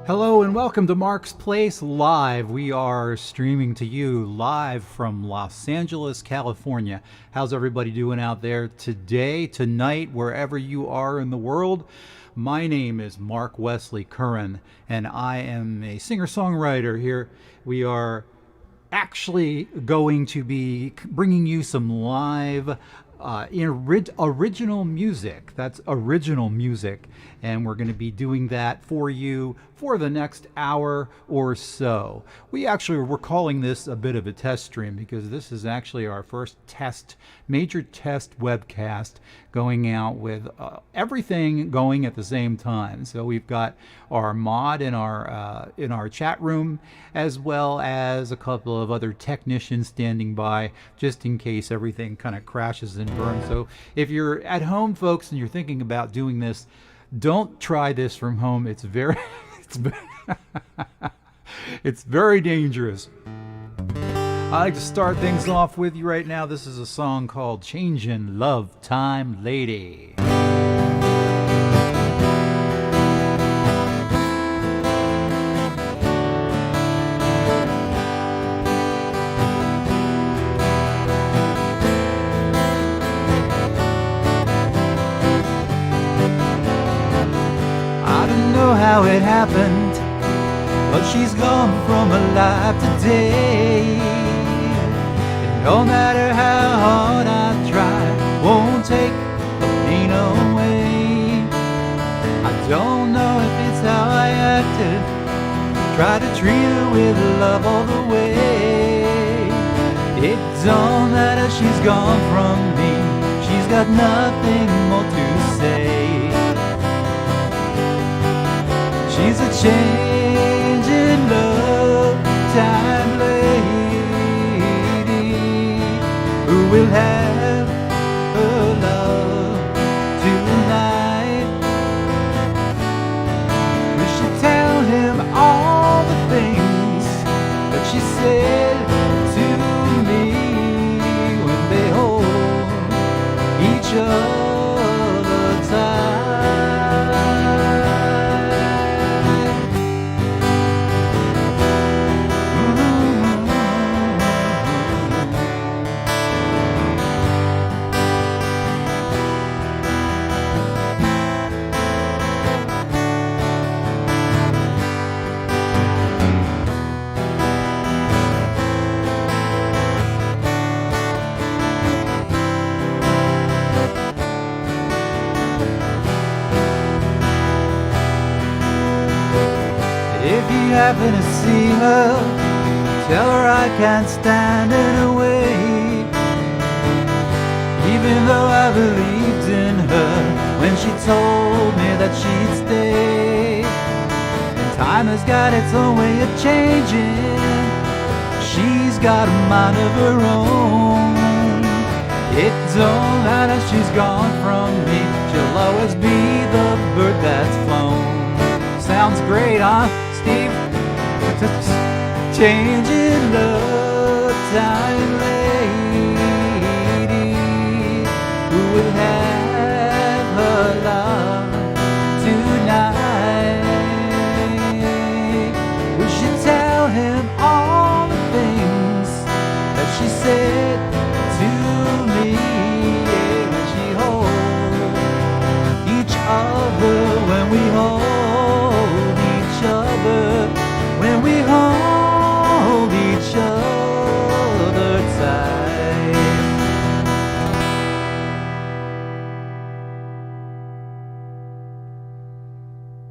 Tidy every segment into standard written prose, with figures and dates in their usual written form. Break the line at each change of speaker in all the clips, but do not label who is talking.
Hello and welcome to Mark's Place Live. We are streaming to you live from Los Angeles, California. How's everybody doing out there today, tonight, wherever you are in the world? My name is Mark Wesley Curran, and I am a singer-songwriter here. We are actually going to be bringing you some live original music. That's original music. And we're going to be doing that for you for the next hour or so. We're calling this a bit of a test stream because this is actually our first major test webcast going out with everything going at the same time. So we've got our mod in our chat room, as well as a couple of other technicians standing by just in case everything kind of crashes and burns. So if you're at home, folks, and you're thinking about doing this, don't try this from home. It's very it's very dangerous. I'd like to start things off with you right now. This is a song called Changin' Love Time Lady. How it happened, but she's gone from her life today. And no matter how hard I try, won't take the pain away. I don't know if it's how I acted, try to treat her with love all the way. It don't matter, she's gone from me, she's got nothing more to say. She's a change in love time lady who will have her love tonight. We should tell him all the things that she said to me when they hold each other tight. Happen to see her, tell her I can't stand in her way. Even though I believed in her when she told me that she'd stay. And time has got its own way of changing, she's got a mind of her own. It don't matter, she's gone from me, she'll always be the bird that's flown. Sounds great, huh, Steve? Changing love time lady who will have her love tonight. We should tell him all the things that she said to me, yeah, when she holds each other, when we hold each other, when we hold each other tight.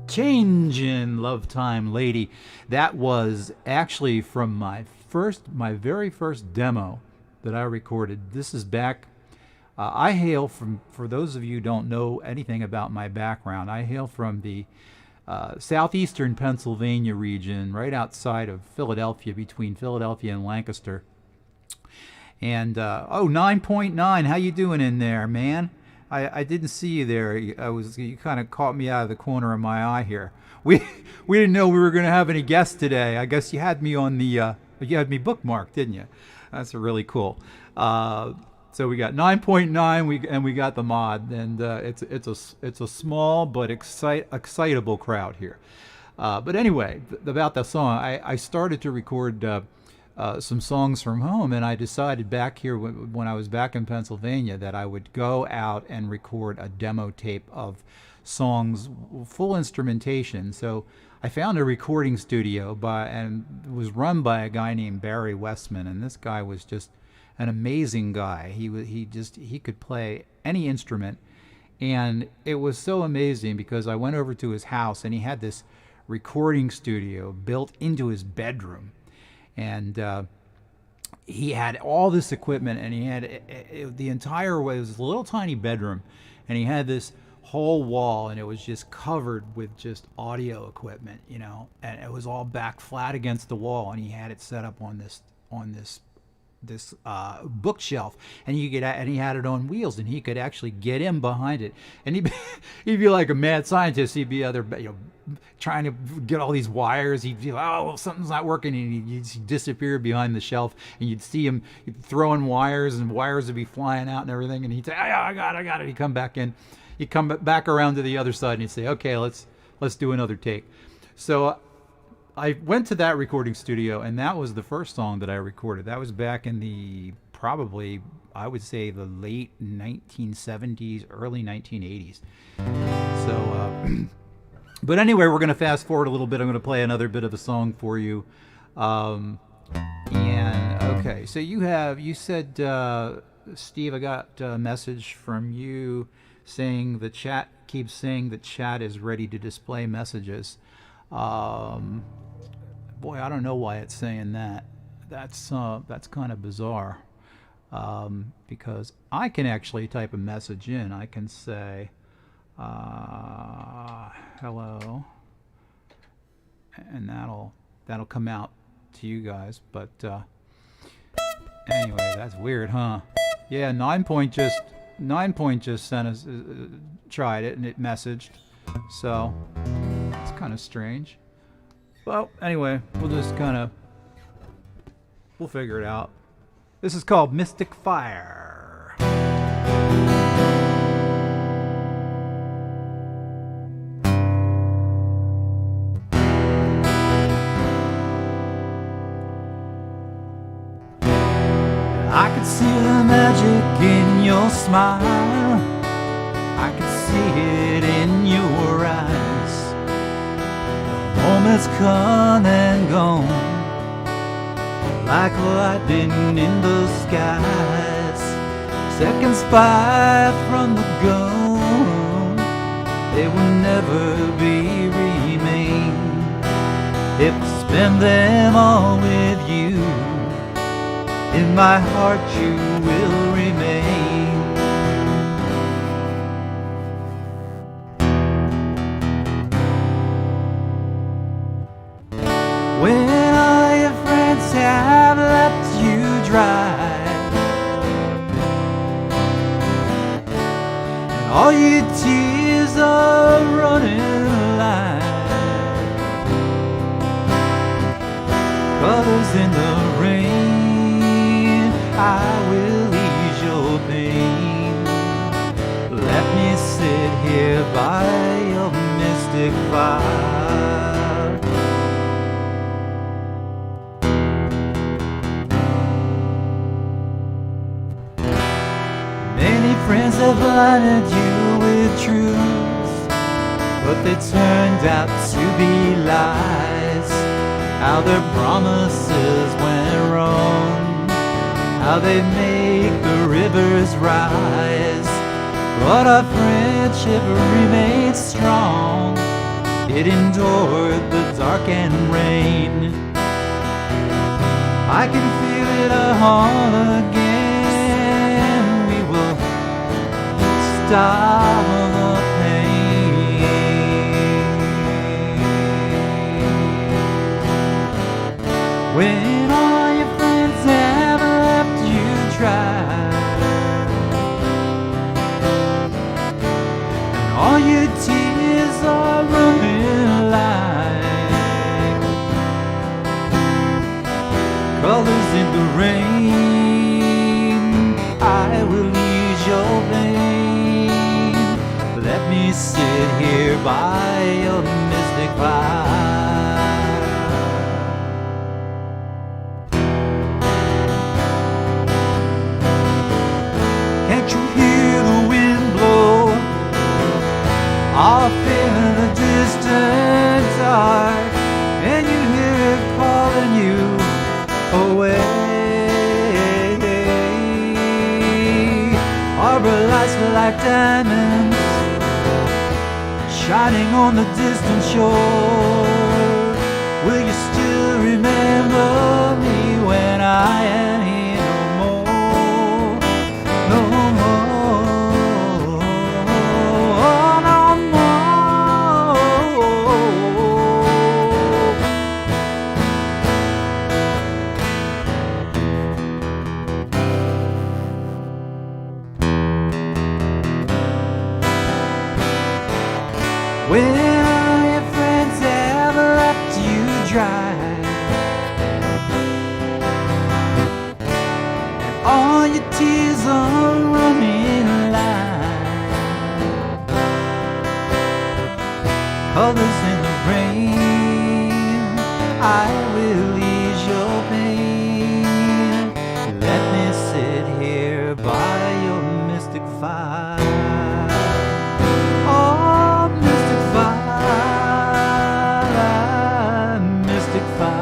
Changin' Love Time Lady. That was actually from my very first demo that I recorded. This is back. I hail from, for those of you who don't know anything about my background, I hail from the southeastern Pennsylvania region, right outside of Philadelphia, between Philadelphia and Lancaster. And 9.9, how you doing in there, man? I didn't see you there. You kind of caught me out of the corner of my eye here. We didn't know we were going to have any guests today. I guess you had me on the you had me bookmarked, didn't you? That's really cool. So we got 9.9, and we got the mod, and it's a small but excitable crowd here. But anyway, about the song, I started to record some songs from home, and I decided back here when I was back in Pennsylvania that I would go out and record a demo tape of songs, full instrumentation. So I found a recording studio and it was run by a guy named Barry Westman, and this guy was just an amazing guy. He could play any instrument, and it was so amazing because I went over to his house and he had this recording studio built into his bedroom, and he had all this equipment, and he had the entire way. It was a little tiny bedroom, and he had this whole wall, and it was just covered with just audio equipment, and it was all back flat against the wall, and he had it set up on this bookshelf, and he had it on wheels, and he could actually get in behind it, and he'd be like a mad scientist. He'd be trying to get all these wires. He'd be like, oh, something's not working, and he'd disappear behind the shelf, and you'd see him throwing wires, and wires would be flying out and everything, and he'd say, oh, I got it. He'd come back in. He'd come back around to the other side, and he'd say, okay, let's do another take. So I went to that recording studio, and that was the first song that I recorded. That was back in the probably, I would say, the late 1970s, early 1980s. So, but anyway, we're going to fast forward a little bit. I'm going to play another bit of the song for you. And okay, so you said, Steve, I got a message from you saying the chat keeps saying the chat is ready to display messages. Boy, I don't know why it's saying that. That's kind of bizarre, because I can actually type a message in. I can say hello, and that'll come out to you guys. But anyway, that's weird, huh? Yeah, 9 Point just sent us tried it, and it messaged, so it's kind of strange. Well, anyway, we'll figure it out. This is called Mystic Fire. I could see the magic in your smile. I could see it in your eyes. Moments come and gone, like lightning in the skies. Seconds fly from the gun, they will never be remain. If I spend them all with you, in my heart you will remain. When all your friends have left you dry, and all your tears are running line, colors in the rain, I will ease your pain. Let me sit here by your mystic fire. Friends have blinded you with truth, but they turned out to be lies. How their promises went wrong, how they make the rivers rise. But our friendship remained strong, it endured the dark and rain. I can feel it all again. Stop the pain. When all your friends have left you dry, and all your tears are running like colors in the rain, I will ease your pain. Let me sit here by your mystic fire. on the distant shore. Will you still remember me when I am here no more? No more, no more. When your friends have left you dry, and all your tears are running line, colors in the rain, I will ease your pain. Let me sit here by your mystic fire. Oh, mystic fire, mystic fire.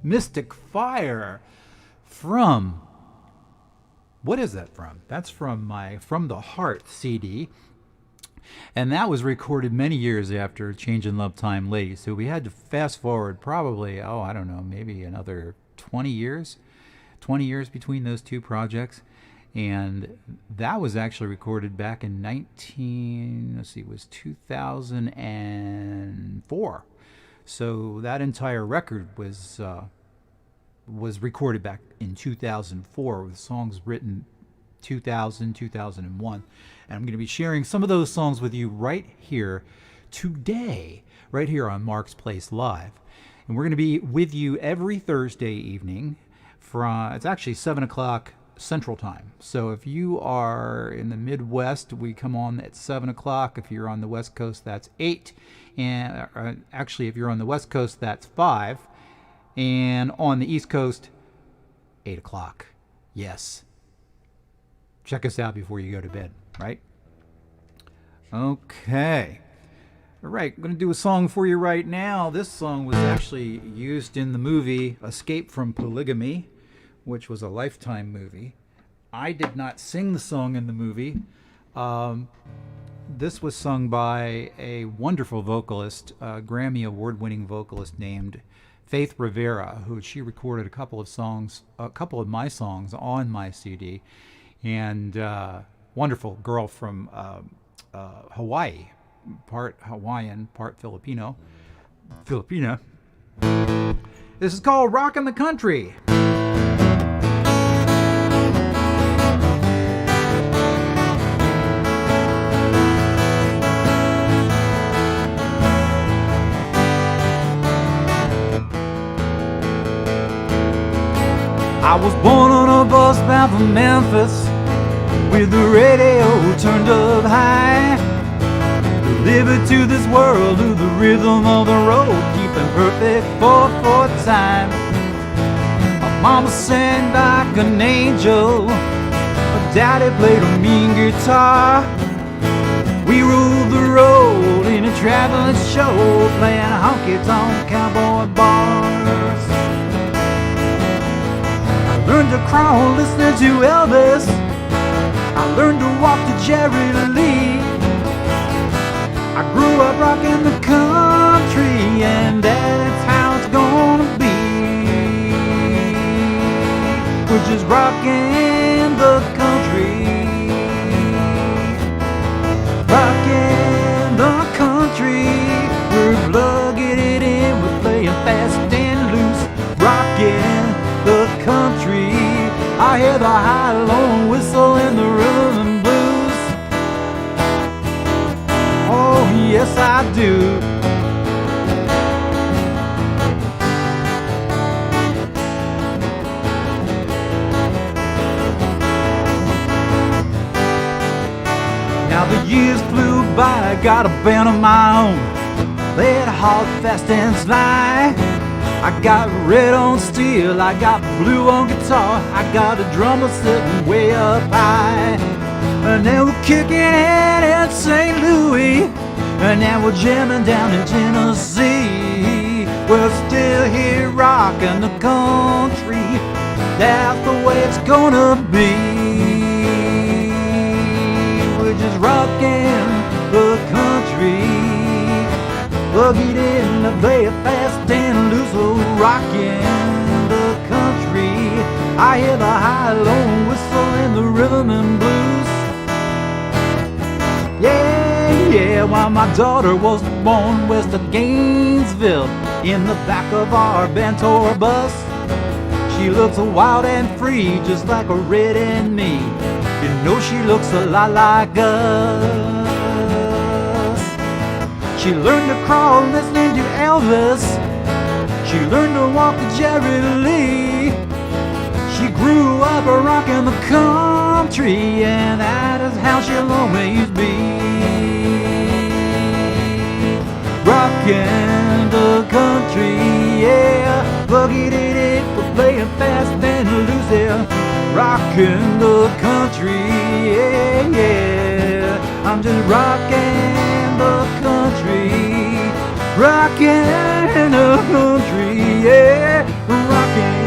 Mystic Fire from, what is that from? That's from my From the Heart CD. And that was recorded many years after Changin' Love Time Lady. So we had to fast forward probably, I don't know, maybe another 20 years. 20 years between those two projects. And that was actually recorded back in it was 2004. So that entire record was recorded back in 2004 with songs written 2000, 2001. And I'm going to be sharing some of those songs with you right here today, right here on Mark's Place Live. And we're going to be with you every Thursday evening it's actually 7 o'clock Central Time. So if you are in the Midwest, we come on at 7 o'clock. If you're on the West Coast, that's 8. And actually, if you're on the West Coast, that's 5. And on the East Coast, 8 o'clock. Yes. Check us out before you go to bed, right? Okay. All right, I'm going to do a song for you right now. This song was actually used in the movie Escape from Polygamy, which was a Lifetime movie. I did not sing the song in the movie. This was sung by a wonderful vocalist, Grammy Award-winning vocalist named Faith Rivera, who she recorded a couple of my songs on my CD, and wonderful girl from Hawaii, part Hawaiian, part Filipina. This is called Rockin' the Country. I was born on a bus bound for Memphis, with the radio turned up high. Delivered to this world to the rhythm of the road, keeping perfect 4/4 time. My mama sang like an angel, my daddy played a mean guitar. We ruled the road in a traveling show, playing honky-tonk cowboy bars. I learned to crawl listening to Elvis. I learned to walk to Jerry Lee. I grew up rocking the country, and that's how it's gonna be. We're just rocking the country. Rocking the country. We're plugging it in, we're playing fast and loose. Rocking the country. I hear the high low whistle and the rhythm and blues. Oh yes I do. Now the years flew by, I got a band of my own. Played hard, fast and sly. I got red on steel, I got blue on guitar. I got a drummer sitting way up high. And now we're kicking it in St. Louis, and now we're jamming down in Tennessee. we're still here rocking the country. That's the way it's gonna be. We're just rocking the country. Boogied in the play it fast and loose, so rocking the country. I hear the high-low whistle and the rhythm and blues. Yeah, yeah, while my daughter was born west of Gainesville, in the back of our Bentor bus. She looks wild and free, just like a red and me. You know she looks a lot like us. She learned to crawl listening to Elvis. She learned to walk to Jerry Lee. She grew up rocking the country, and that is how she'll always be. Rocking the country, yeah. Boogie did it, we're playing fast and loose, yeah. Rocking the country, yeah, yeah. I'm just rocking the country. Rocking the country, yeah. Rocking.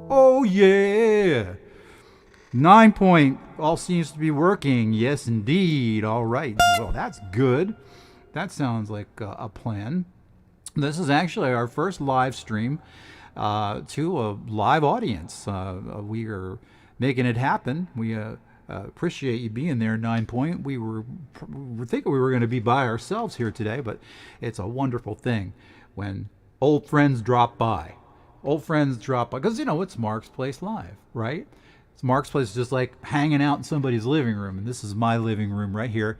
Oh, yeah. 9 point, all seems to be working. Yes, indeed. All right. Well, that's good. That sounds like a plan. This is actually our first live stream to a live audience. We are making it happen. We appreciate you being there, 9 point. We were thinking we were going to be by ourselves here today, but it's a wonderful thing when old friends drop by. Old friends drop by, because, you know, it's Mark's Place Live, right? It's Mark's Place, just like hanging out in somebody's living room. And this is my living room right here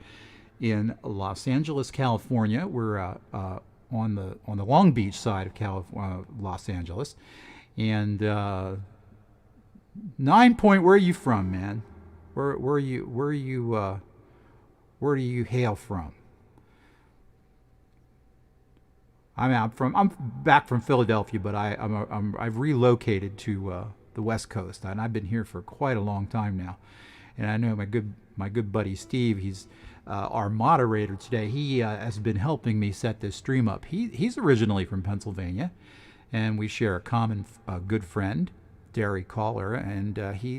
in Los Angeles, California. We're on the Long Beach side of Los Angeles. And 9 point, where are you from, man? Where do you hail from? I'm back from Philadelphia, but I've relocated to the West Coast, and I've been here for quite a long time now. And I know my good buddy Steve, he's our moderator today. He has been helping me set this stream up. He's originally from Pennsylvania, and we share a common good friend, Derry Caller, and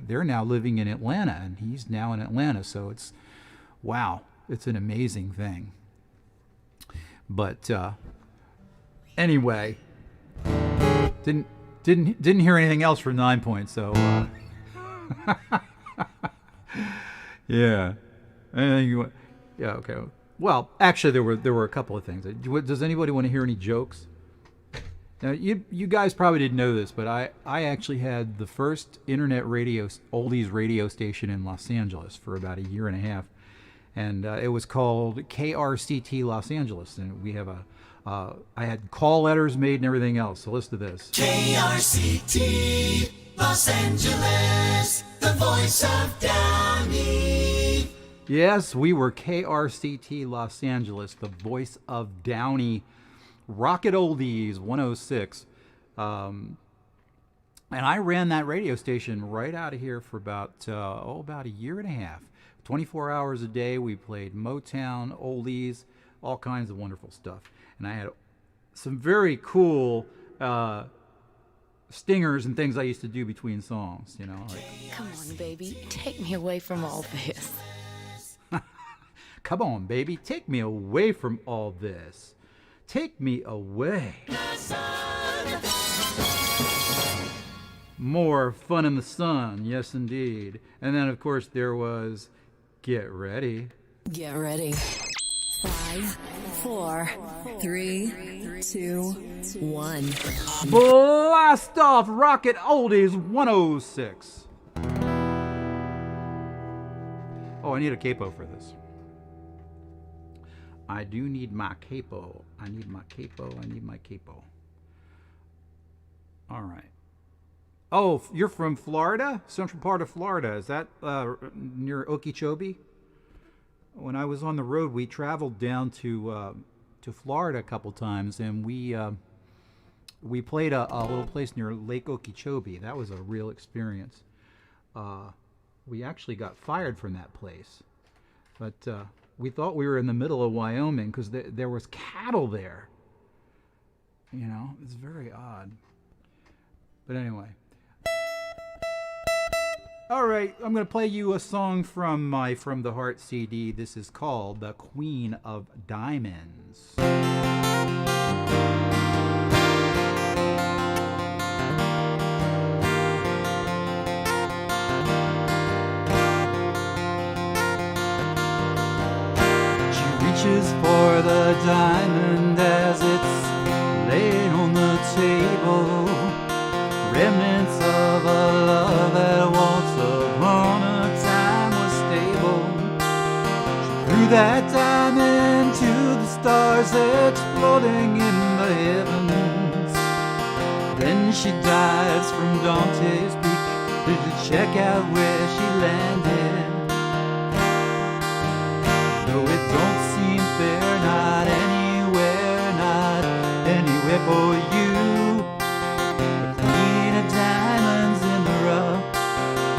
they're now living in Atlanta, and he's now in Atlanta. So it's an amazing thing. But anyway, didn't hear anything else from 9 point. So yeah. Yeah, okay. Well, actually, there were a couple of things. Does anybody want to hear any jokes? Now, you guys probably didn't know this, but I actually had the first internet oldies radio station in Los Angeles for about a year and a half, and it was called KRCT Los Angeles, and we have I had call letters made and everything else. So listen to this.
KRCT Los Angeles, the voice of Downey.
Yes, we were KRCT Los Angeles, the voice of Downey. Rocket Oldies 106. And I ran that radio station right out of here for about a year and a half. 24 hours a day. We played Motown, oldies, all kinds of wonderful stuff. And I had some very cool stingers and things I used to do between songs, you know. Like,
come on, baby, take me away from all this.
Come on, baby, take me away from all this. Take me away. More Fun in the Sun, yes indeed. And then, of course, there was Get Ready.
Get ready. 5, 4, 3, 2, 1.
Blast off Rocket Oldies 106. Oh, I need a capo for this. I do need my capo. I need my capo. All right. Oh, you're from Florida? Central part of Florida. Is that near Okeechobee? When I was on the road, we traveled down to Florida a couple times, and we played a little place near Lake Okeechobee. That was a real experience. We actually got fired from that place. But we thought we were in the middle of Wyoming because there was cattle there. You know, it's very odd. But anyway. All right, I'm going to play you a song from my From the Heart CD. This is called The Queen of Diamonds. For the diamond as it's laid on the table, remnants of a love that once upon a time was stable. She threw that diamond to the stars exploding in the heavens. Then she dives from Dante's Peak to check out where she landed. Though it don't seem fair, not anywhere for you. The queen of diamonds in the rough,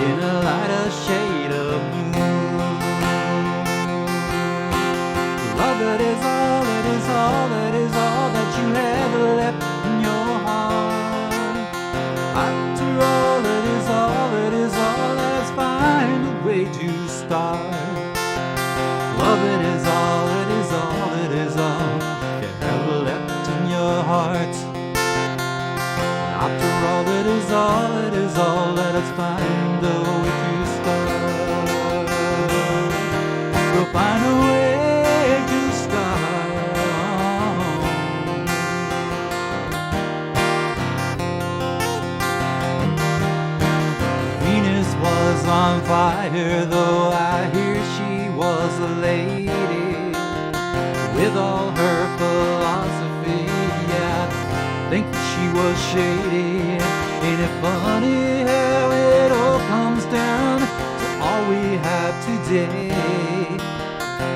in a lighter shade of blue. Love that is all, that is all, that is all that you have left in your heart. After all, that is all, that is all, let's find a way to start. Love it is all, it is all, it is all you have left in your heart. After all, it is all, it is all, let us find a way to start. We'll find a way to start. Venus was on fire, though I hear she was a lady with all her philosophy. Yeah, I think she was shady. Ain't it funny how it all comes down to all we have today?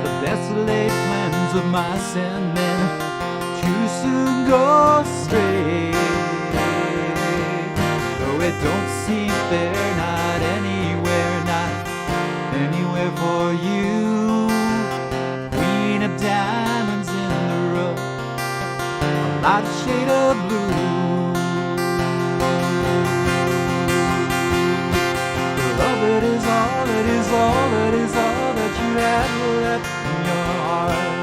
The best laid plans of mice and men too soon go astray. Though it don't seem fair, not anywhere for you. Queen of diamonds in the rough, a light shade of blue. Love it is all, it is all, it is all that you have left in your heart.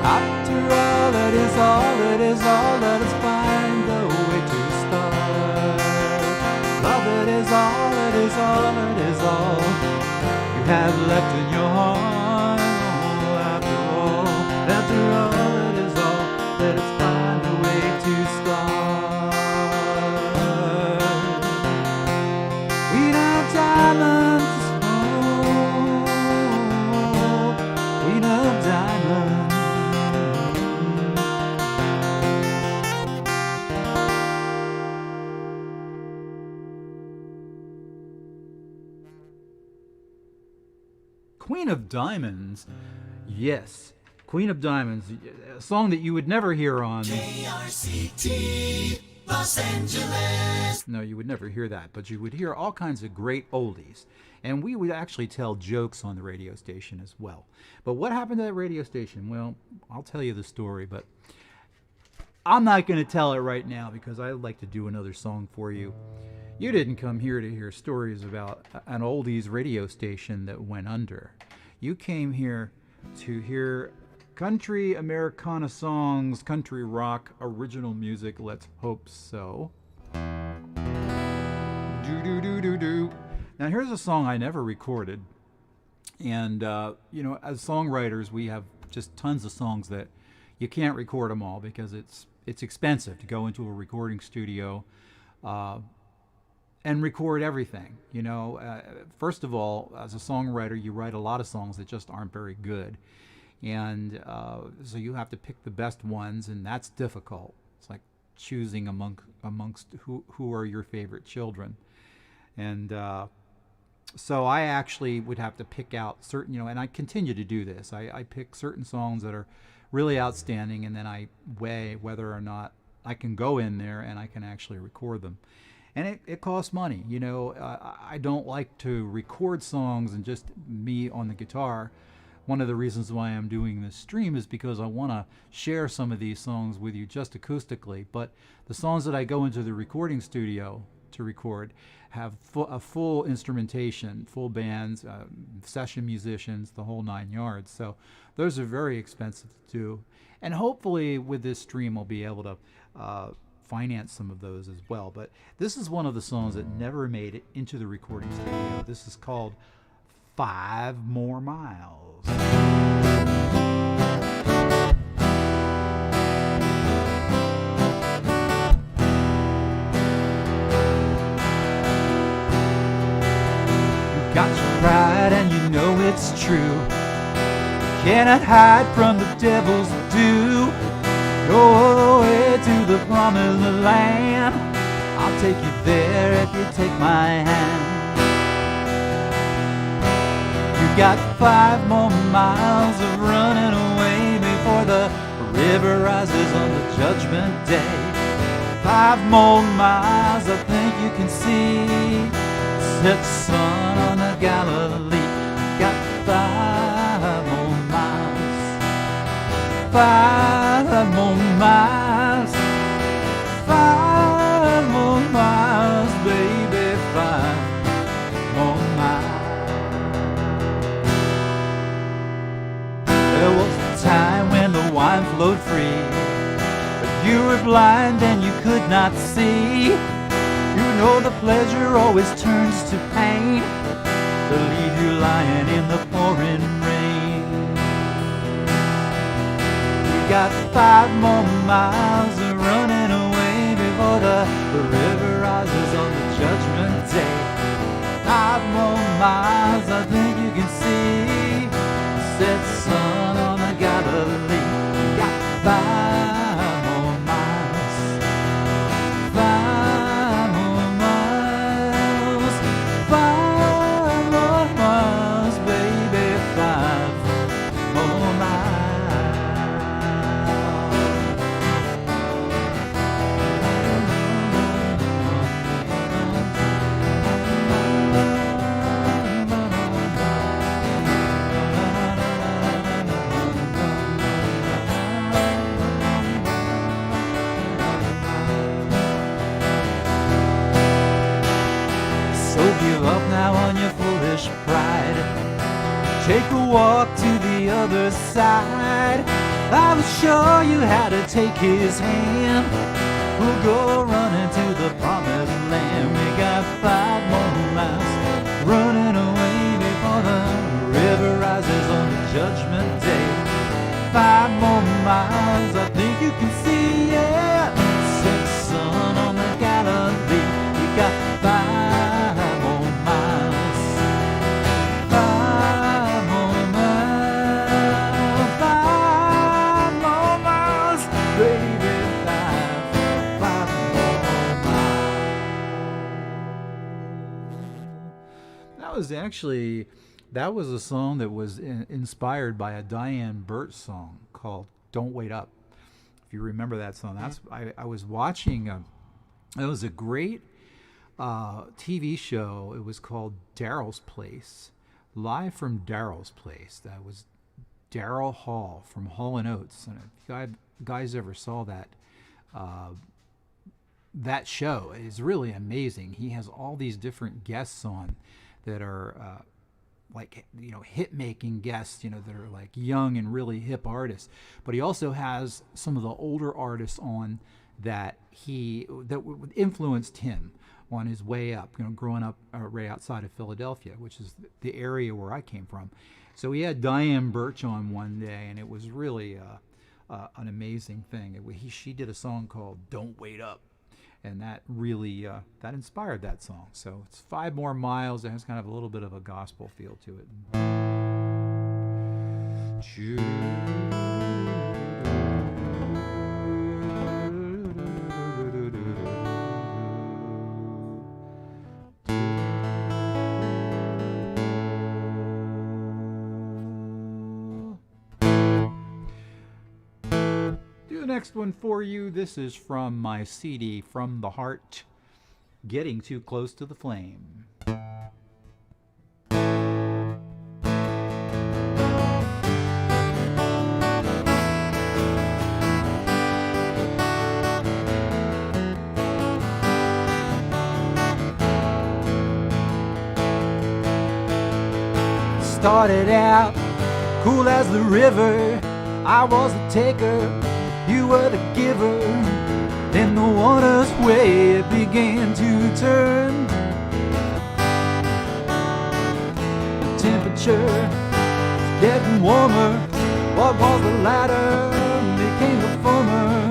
After all, that is all, it is all, let us find a way to start. Love it is all, it is all, it is all you have left in your heart. After all, it is all, let us find a way to start. Queen of diamonds, oh, queen of diamonds. Queen of Diamonds, yes, Queen of Diamonds, a song that you would never hear on
KRCT Los Angeles.
No, you would never hear that, but you would hear all kinds of great oldies. And we would actually tell jokes on the radio station as well. But what happened to that radio station? Well, I'll tell you the story, but I'm not going to tell it right now because I'd like to do another song for you. You didn't come here to hear stories about an oldies radio station that went under. You came here to hear country Americana songs, country rock, original music, let's hope so. Do-do-do-do-do. Now here's a song I never recorded. And, you know, as songwriters, we have just tons of songs that you can't record them all because it's expensive to go into a recording studio and record everything. You know, first of all, as a songwriter, you write a lot of songs that just aren't very good. And so you have to pick the best ones, and that's difficult. It's like choosing amongst who are your favorite children. And so I actually would have to pick out certain, you know, and I continue to do this. I pick certain songs that are really outstanding, and then I weigh whether or not I can go in there and I can actually record them. and it costs money. You know, I don't like to record songs and just me on the guitar. One of the reasons why I'm doing this stream is because I want to share some of these songs with you just acoustically. But the songs that I go into the recording studio to record have a full instrumentation, full bands, session musicians, the whole 9 yards. So those are very expensive to do. And hopefully with this stream I'll be able to finance some of those as well. But this is one of the songs that never made it into the recording studio. This is called 5 More Miles. Got your pride and you know it's true. Cannot hide from the devil's due. Go all the way to the promised land. I'll take you there if you take my hand. You got 5 more miles of running away before the river rises on the judgment day. 5 more miles I think you can see. Set the sun on the Galilee. Got 5 more miles. 5 more miles. 5 more miles, baby. 5 more miles. There was a time when the wine flowed free, but you were blind and you could not see. You know the pleasure always turns to pain to leave you lying in the pouring rain. You got 5 more miles of running away before the river rises on the judgment day. 5 more miles I think you can see. Set sun on the Galilee. You got 5 more miles. 5 more miles. 5 more miles, baby. 5 more So give up now on your foolish pride. Take a walk to the other side. I will show you how to take his hand. We'll go running to the promised land. We got 5 more miles running away before the river rises on the judgment day. 5 more miles I think you can see, yeah. Set the sun on the Galilee. You got 5 more miles. 5 more miles. 5 more miles, baby. 5 more miles. That was a song that was inspired by a Diane Burt song called "Don't Wait Up." If you remember that song, I was watching. It was a great TV show. It was called Daryl's Place, live from Daryl's Place. That was Daryl Hall from Hall and Oates. And if you guys ever saw that show, is really amazing. He has all these different guests on that are like, you know, hit making guests, you know, that are like young and really hip artists. But he also has some of the older artists on that influenced him on his way up, you know, growing up right outside of Philadelphia, which is the area where I came from. So he had Diane Birch on one day, and it was really an amazing thing. She did a song called "Don't Wait Up," and that really that inspired that song. So it's 5 more miles. It has kind of a little bit of a gospel feel to it. Next one for you. This is from my CD, From the Heart. Getting Too Close to the Flame. Started out cool as the river. I was the taker, you were the giver. Then the water's way it began to turn. The temperature was getting warmer. What was the latter became the former.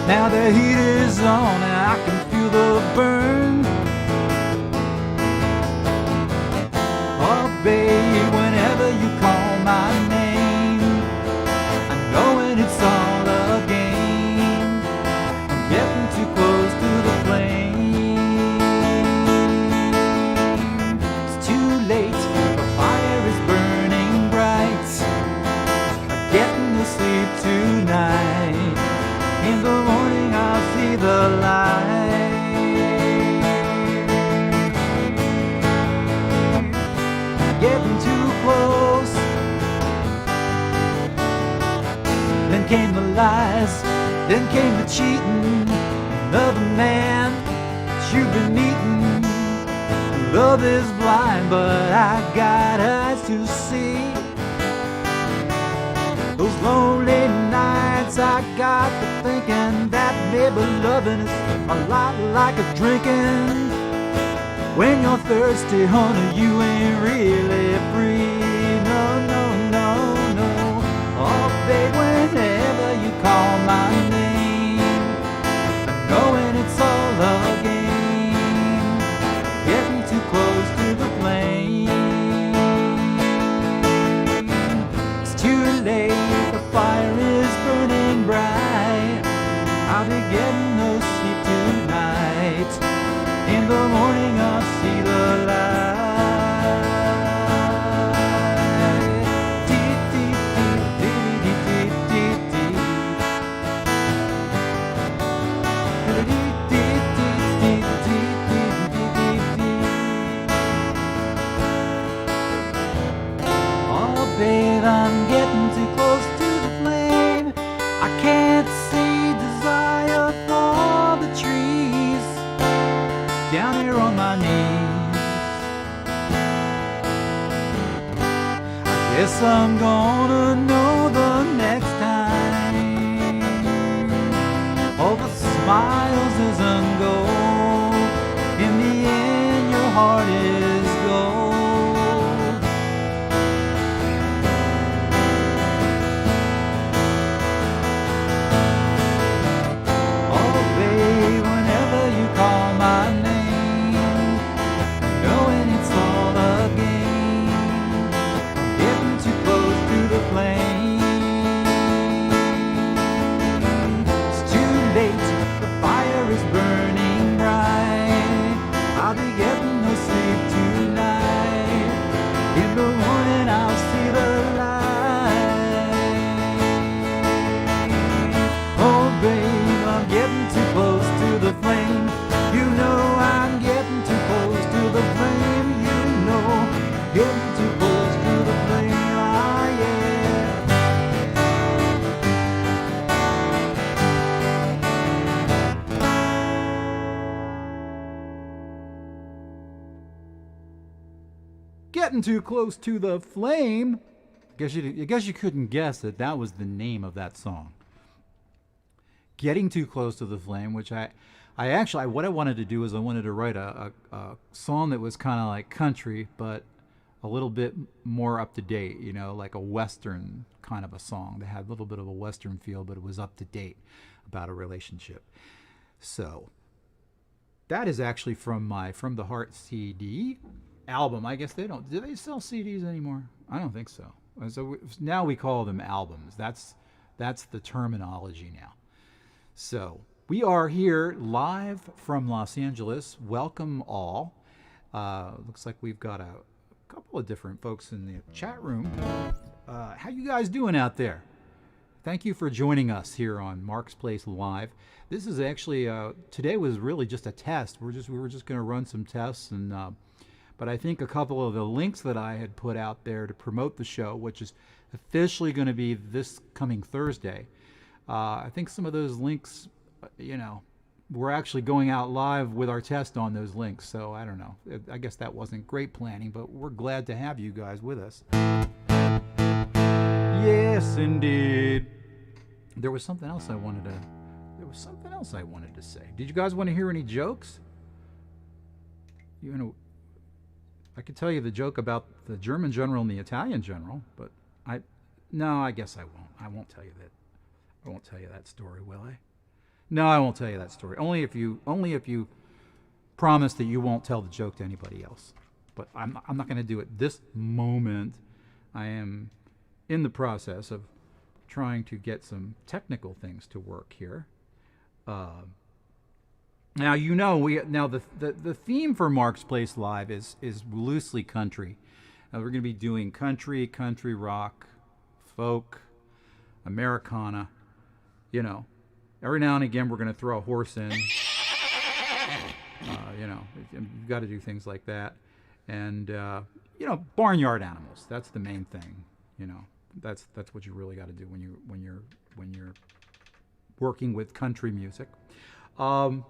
Now the heat is on and I can feel the burn. Oh babe, whenever you call my name, I know when it's all a game. I'm getting too close to the flame. It's too late, the fire is burning bright. I'm getting to sleep tonight. In the morning I'll see the light. Getting too close. Then came the lies, then came the cheating. Another man that you've been meeting. Love is blind, but I got eyes to see. Those lonely nights I got to thinking that maybe loving is a lot like a drinking. When you're thirsty, honey, you ain't really free. No, no, no, no. Oh, babe, whenever you call my name, knowing it's all a game, getting too close to the flame. It's too late, the fire is burning bright. I'll be getting no sleep tonight. In the morning I'll see the light. Oh babe, I'm getting too close to the flame. I can't see desire for the trees down here on my knees. I guess I'm gonna know the next time. All the smiles isn't gold. In the end, your heart is gold. Oh, babe, whenever you call my name, knowing it's all a game, getting too close to the flame. It's too late, the fire is burning bright. I'll be getting no sleep tonight. In the morning I'll see the light. Oh babe, I'm getting too close to the flame. You know I'm getting too close to the flame. You know, getting too close to the flame. Ah, yeah. Getting Too Close to the Flame. I guess you couldn't guess that that was the name of that song. Getting Too Close to the Flame, which I actually, what I wanted to do is I wanted to write a song that was kind of like country, but a little bit more up to date, you know, like a Western kind of a song that had a little bit of a Western feel, but it was up to date about a relationship. So that is actually from my From the Heart CD album. I guess do they sell CDs anymore? I don't think so. So now we call them albums. That's the terminology now. So we are here live from Los Angeles. Welcome all. Looks like we've got a couple of different folks in the chat room. How you guys doing out there? Thank you for joining us here on Mark's Place Live. This is actually today was really just a test. We were just going to run some tests, and but I think a couple of the links that I had put out there to promote the show, which is officially going to be this coming Thursday. I think some of those links, we're actually going out live with our test on those links. So I don't know. I guess that wasn't great planning, but we're glad to have you guys with us. Yes, indeed. There was something else I wanted to say. Did you guys want to hear any jokes? I could tell you the joke about the German general and the Italian general, but I guess I won't. I won't tell you that. I won't tell you that story, will I? No, I won't tell you that story. Only if you promise that you won't tell the joke to anybody else. But I'm not going to do it this moment. I am in the process of trying to get some technical things to work here. Now the theme for Mark's Place Live is loosely country. We're going to be doing country rock, folk, Americana. Every now and again we're going to throw a horse in. You've got to do things like that, and barnyard animals. That's the main thing. That's what you really got to do when you're working with country music. The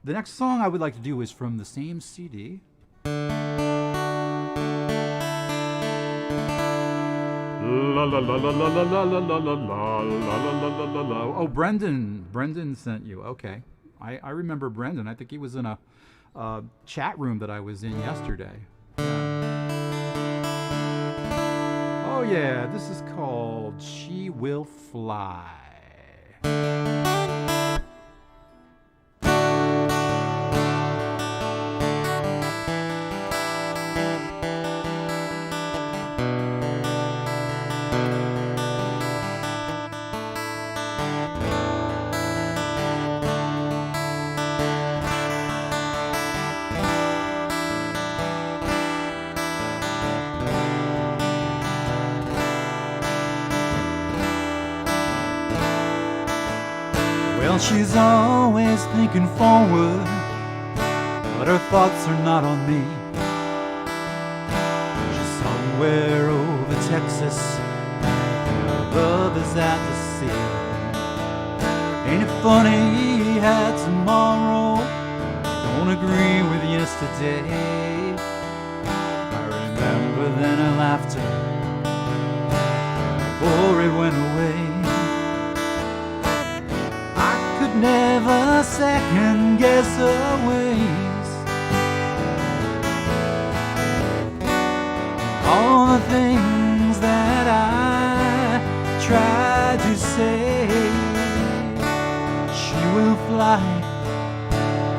next song I would like to do is from the same CD. La la la la la la la la la la la la la la. Oh, Brendan sent you. Okay, I remember Brendan. I think he was in a chat room that I was in yesterday. Oh yeah, this is called She Will Fly. Well, she's always thinking forward, but her thoughts are not on me. She's somewhere over Texas, her love is out to sea. Ain't it funny how tomorrow don't agree with yesterday? I remember then her laughter before it went away. Never second guess her ways. All the things that I tried to say. She will fly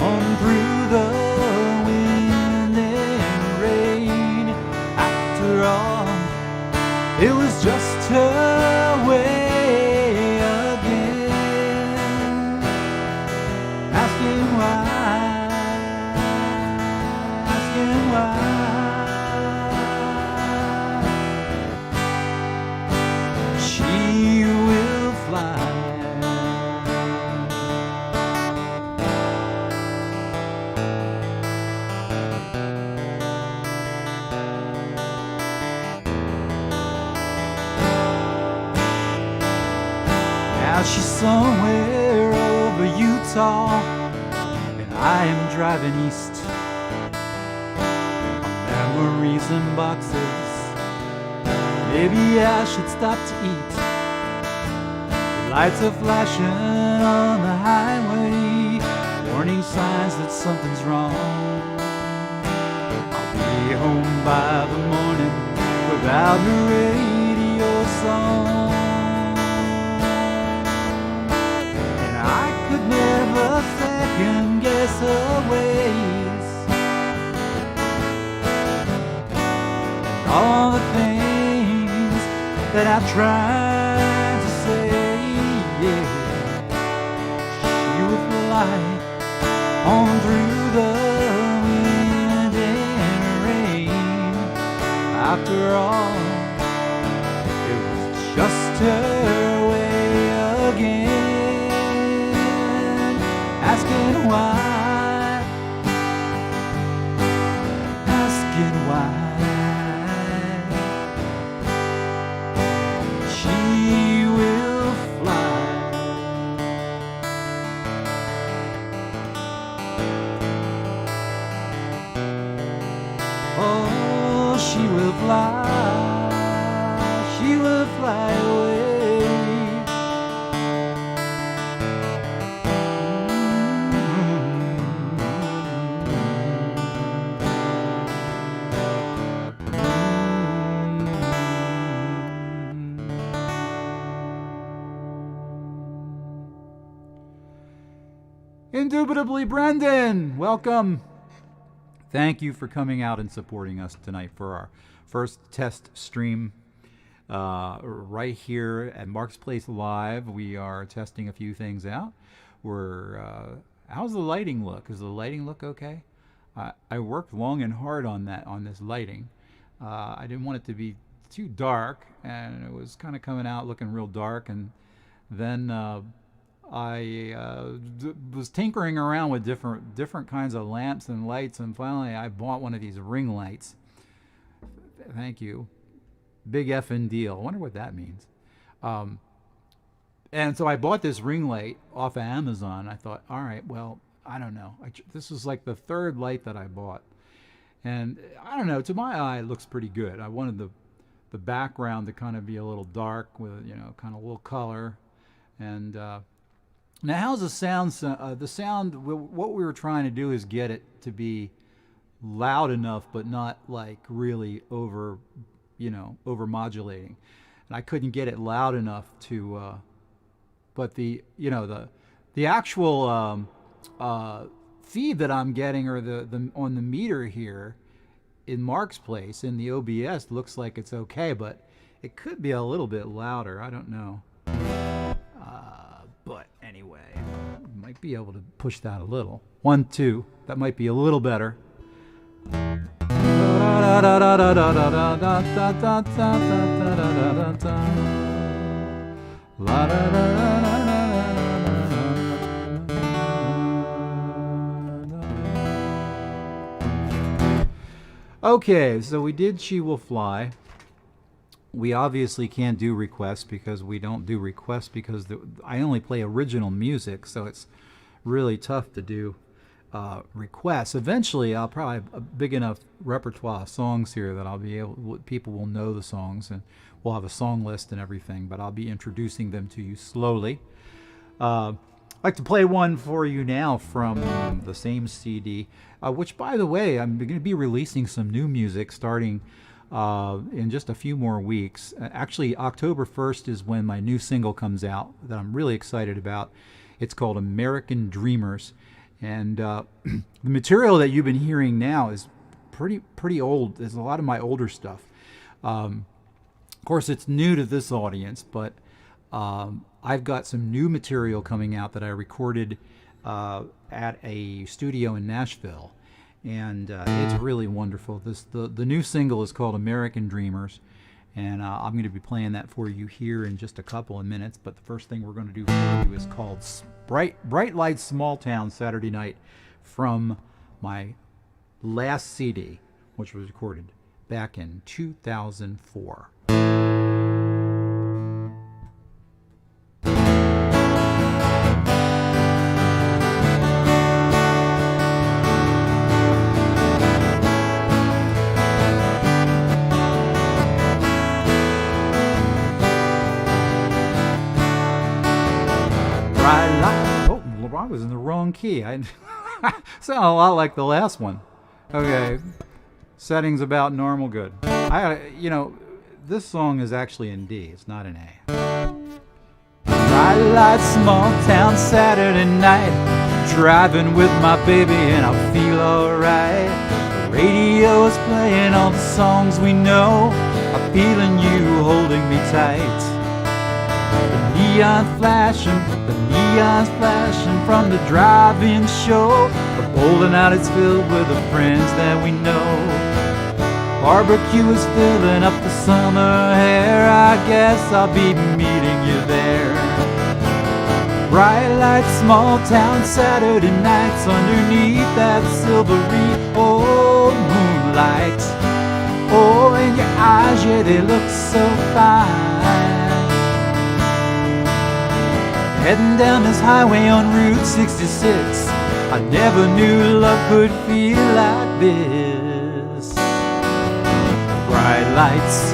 on through the wind and rain. After all, it was just her way. She's somewhere over Utah, and I am driving east on memories and boxes. Maybe I should stop to eat. The lights are flashing on the highway, warning signs that something's wrong. I'll be home by the morning without her radio song. Never second guess her ways. And all the things that I tried to say, yeah. She would fly on through the wind and rain. After all, it was just her again, asking why, asking why. She will fly. Oh, she will fly. She will fly away. Indubitably, Brendan, welcome. Thank you for coming out and supporting us tonight for our first test stream right here at Mark's Place Live. We are testing a few things out. How's the lighting look? Does the lighting look okay? I worked long and hard on this lighting. I didn't want it to be too dark, and it was kind of coming out looking real dark, and then I was tinkering around with different kinds of lamps and lights, and finally I bought one of these ring lights. Thank you. Big effing deal. I wonder what that means. And so I bought this ring light off of Amazon. I thought, all right, well, I don't know. This was like the third light that I bought. And I don't know, to my eye, it looks pretty good. I wanted the background to kind of be a little dark with, kind of a little color. And now, how's the sound? The sound, what we were trying to do is get it to be loud enough, but not like really over modulating. And I couldn't get it loud enough to, but the actual feed that I'm getting, or the on the meter here in Mark's Place in the OBS, looks like it's okay, but it could be a little bit louder. I don't know. But anyway, might be able to push that a little. 1, 2. That might be a little better. Okay, so we did She Will Fly. We obviously can't do requests because we don't do requests because I only play original music, so it's really tough to do requests. Eventually, I'll probably have a big enough repertoire of songs here that people will know the songs, and we'll have a song list and everything, but I'll be introducing them to you slowly. I'd like to play one for you now from the same CD, which, by the way, I'm going to be releasing some new music starting in just a few more weeks. Actually, October 1st is when my new single comes out that I'm really excited about. It's called American Dreamers. And the material that you've been hearing now is pretty old. There's a lot of my older stuff. Of course, it's new to this audience, but I've got some new material coming out that I recorded at a studio in Nashville. And it's really wonderful. The new single is called American Dreamers, and I'm going to be playing that for you here in just a couple of minutes. But the first thing we're going to do for you is called Bright Lights Small Town Saturday Night, from my last CD, which was recorded back in 2004. I was in the wrong key. I sound a lot like the last one. Okay, settings about normal, good. This song is actually in D. It's not in A. Bright light, small town, Saturday night. Driving with my baby and I feel alright. The radio is playing all the songs we know. I'm feeling you holding me tight. The neon's flashing from the drive-in show. The bowling alley is filled with the friends that we know. Barbecue is filling up the summer air. I guess I'll be meeting you there. Bright lights, small town Saturday nights underneath that silvery old moonlight. Oh, in your eyes, yeah, they look so fine. Heading down this highway on Route 66, I never knew love could feel like this. Bright lights,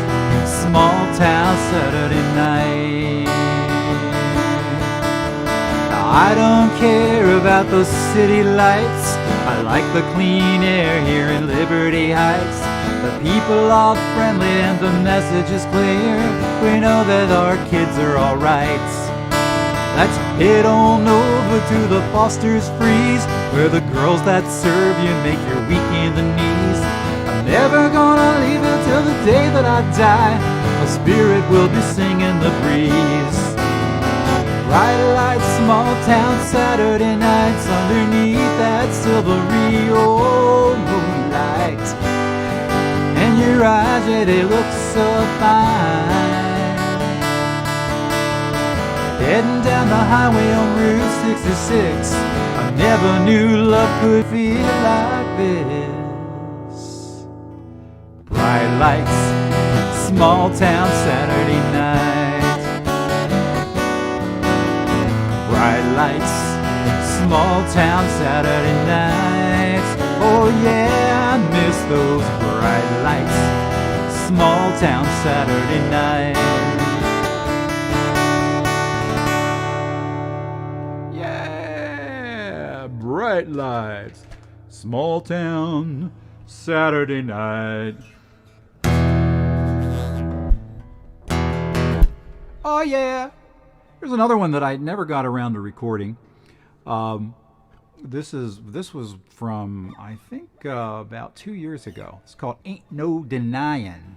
small town Saturday night. Now, I don't care about those city lights. I like the clean air here in Liberty Heights. The people are friendly and the message is clear. We know that our kids are alright. Let's head on over to the Foster's Freeze, where the girls that serve you make your weekend the knees. I'm never gonna leave it till the day that I die. My spirit will be singing the breeze. Bright lights, small town Saturday nights underneath that silvery old moonlight. And your eyes, yeah, they look so fine. Heading down the highway on Route 66, I never knew love could feel like this. Bright lights, small town Saturday night. Bright lights, small town Saturday night. Oh yeah, I miss those bright lights, small town Saturday night. Yeah, bright lights, small town Saturday night. Oh yeah. Here's another one that I never got around to recording. This was from, I think, about 2 years ago. It's called Ain't No Denying.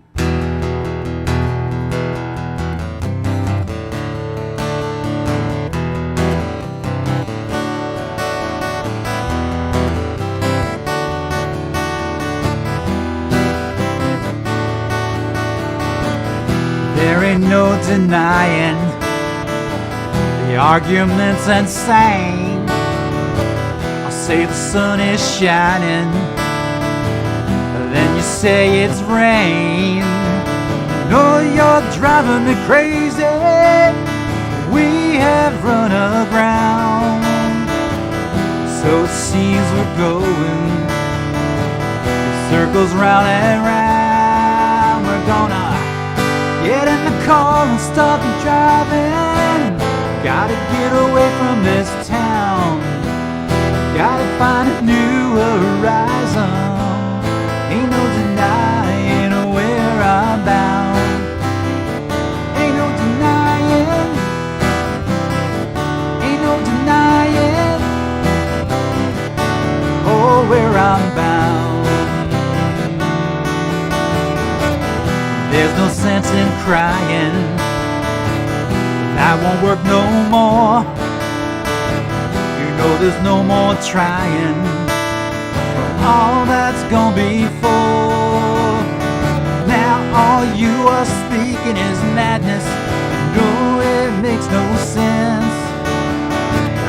There ain't no denying the argument's insane. I say the sun is shining, then you say it's rain. No, you're driving me crazy. We have run aground, so it seems we're going in circles round and round. We're gonna get in the car and start driving. Gotta get away from this town. Gotta find a new horizon. Ain't no denying where I'm bound. Ain't no denying. Ain't no denying. Oh, where I'm bound. There's no sense in crying. That won't work no more. You know there's no more trying. All that's gonna be for. Now all you are speaking is madness. No, it makes no sense.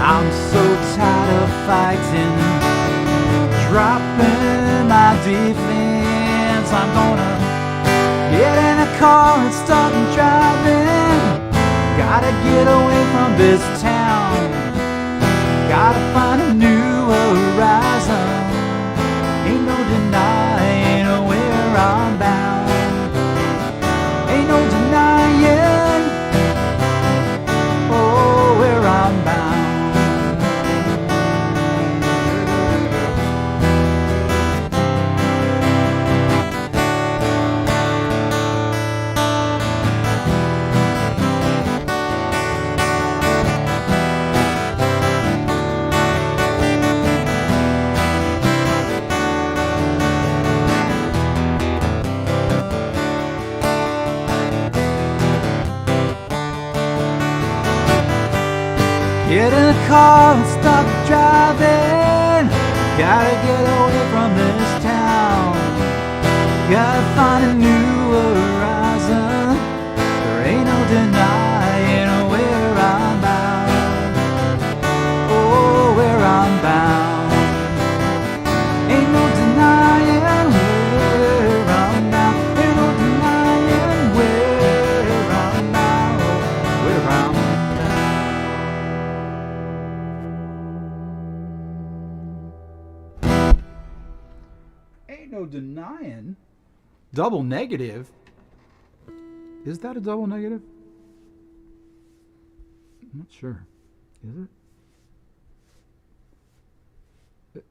I'm so tired of fighting, dropping my defense. I'm gonna get in a car and start driving. Gotta get away from this town. Gotta find a new horizon. Ain't no denying where I'm bound. Ain't no denying, oh, where I'm bound. Get in a car and start driving. Gotta get away from this town. Gotta find a new horizon. There ain't no denying where I'm bound. no denying. Double negative? Is that a double negative? I'm not sure. Is it?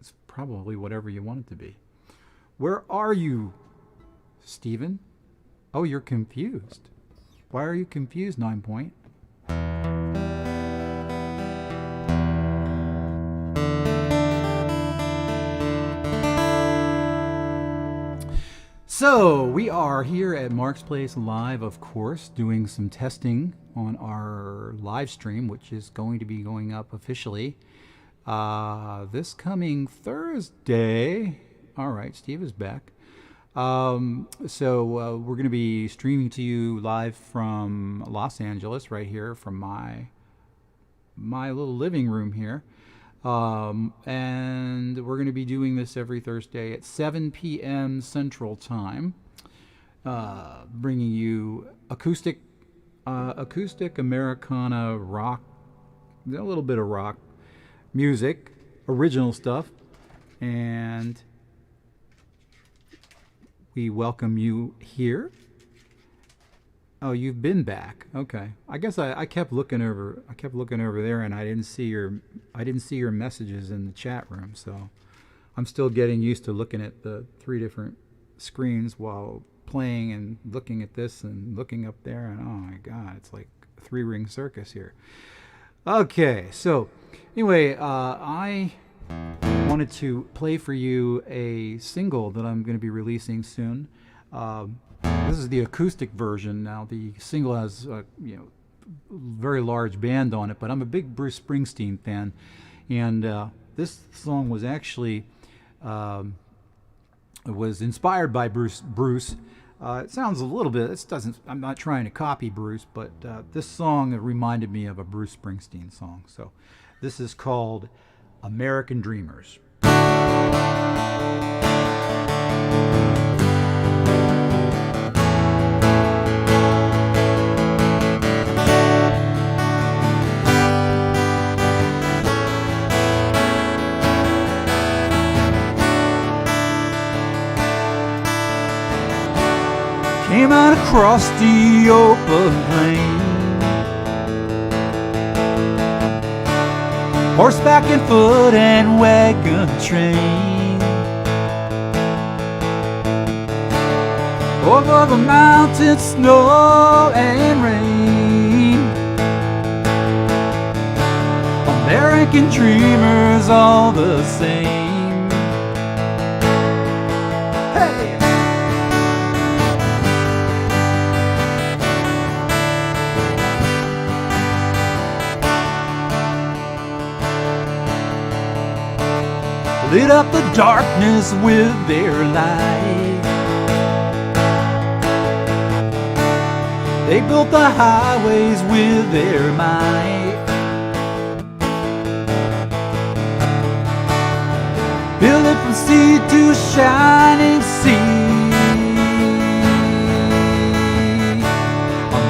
It's probably whatever you want it to be. Where are you, Stephen? Oh, you're confused. Why are you confused, 9 Point? So, we are here at Mark's Place Live, of course, doing some testing on our live stream, which is going to be going up officially this coming Thursday. All right, Steve is back. We're going to be streaming to you live from Los Angeles, right here from my little living room here. And we're going to be doing this every Thursday at 7 p.m. Central Time, bringing you acoustic Americana rock, a little bit of rock music, original stuff, and we welcome you here. Oh, you've been back. Okay. I guess I kept looking over there, and I didn't see your messages in the chat room. So I'm still getting used to looking at the 3 different screens while playing and looking at this and looking up there, and oh my God, it's like a 3-ring circus here. Okay. So anyway, I wanted to play for you a single that I'm going to be releasing soon. This is the acoustic version. Now the single has very large band on it, but I'm a big Bruce Springsteen fan, and this song was actually was inspired by Bruce. It sounds a little bit. I'm not trying to copy Bruce, but this song reminded me of a Bruce Springsteen song. So this is called American Dreamers. Came out across the open plain, horseback and foot and wagon train, over the mountains, snow and rain. American dreamers all the same. Lit up the darkness with their light. They built the highways with their might. Built it from sea to shining sea.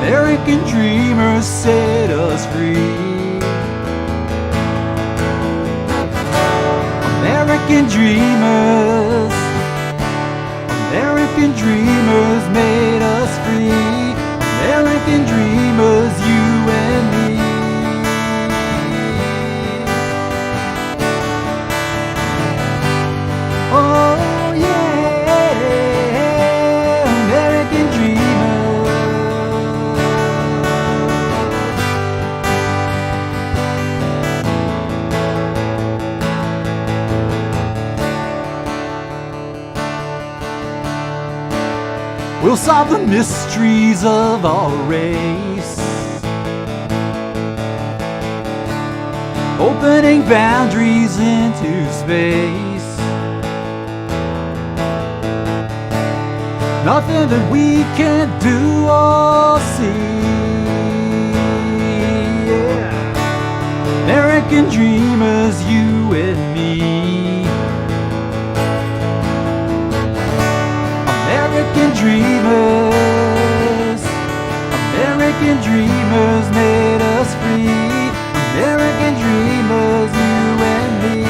American dreamers set us free. American dreamers, American dreamers made us free. American dreamers, you and me. Oh yeah, American dreamers. We'll solve the mysteries of our race, opening boundaries into space. Nothing that we can't do or see. Yeah. American dreamers, you and me. American dreamers, American dreamers made us free. American dreamers, you and me.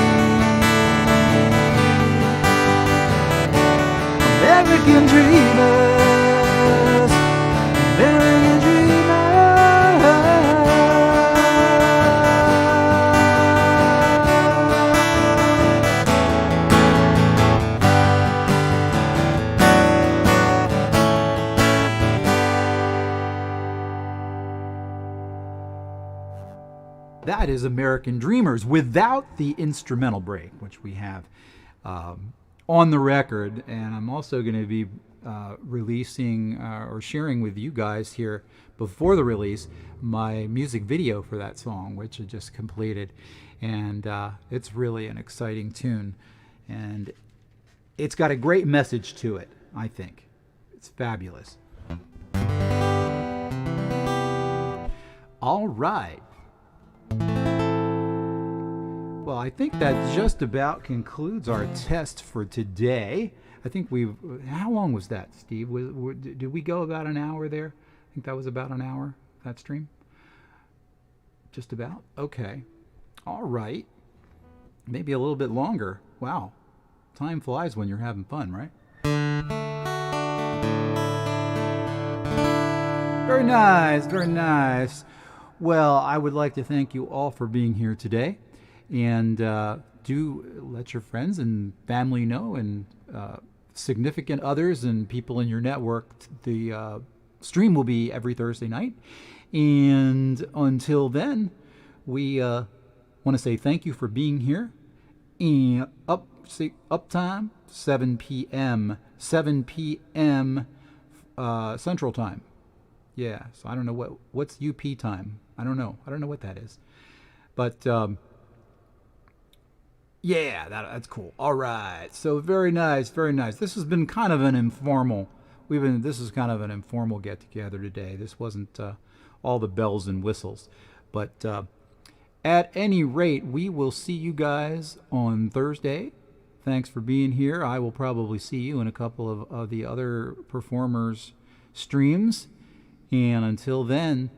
that is American Dreamers without the instrumental break, which we have on the record. And I'm also going to be releasing or sharing with you guys here before the release my music video for that song, which I just completed. And it's really an exciting tune. And it's got a great message to it, I think. It's fabulous. All right. Well, I think that just about concludes our test for today. I think we've... How long was that, Steve? Did we go about an hour there? I think that was about an hour, that stream? Just about? Okay. All right. Maybe a little bit longer. Wow. Time flies when you're having fun, right? Very nice, very nice. Well, I would like to thank you all for being here today. And do let your friends and family know, and significant others and people in your network. The stream will be every Thursday night. And until then, we want to say thank you for being here. And uptime, 7 p.m. Central Time. Yeah, so I don't know what's UP time. I don't know what that is. But yeah, that's cool. All right. So very nice, very nice. This has been kind of an informal. This is kind of an informal get together today. This wasn't all the bells and whistles. But at any rate, we will see you guys on Thursday. Thanks for being here. I will probably see you in a couple of the other performers' streams. And until then,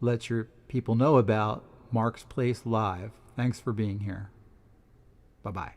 let your people know about Mark's Place Live. Thanks for being here. Bye-bye.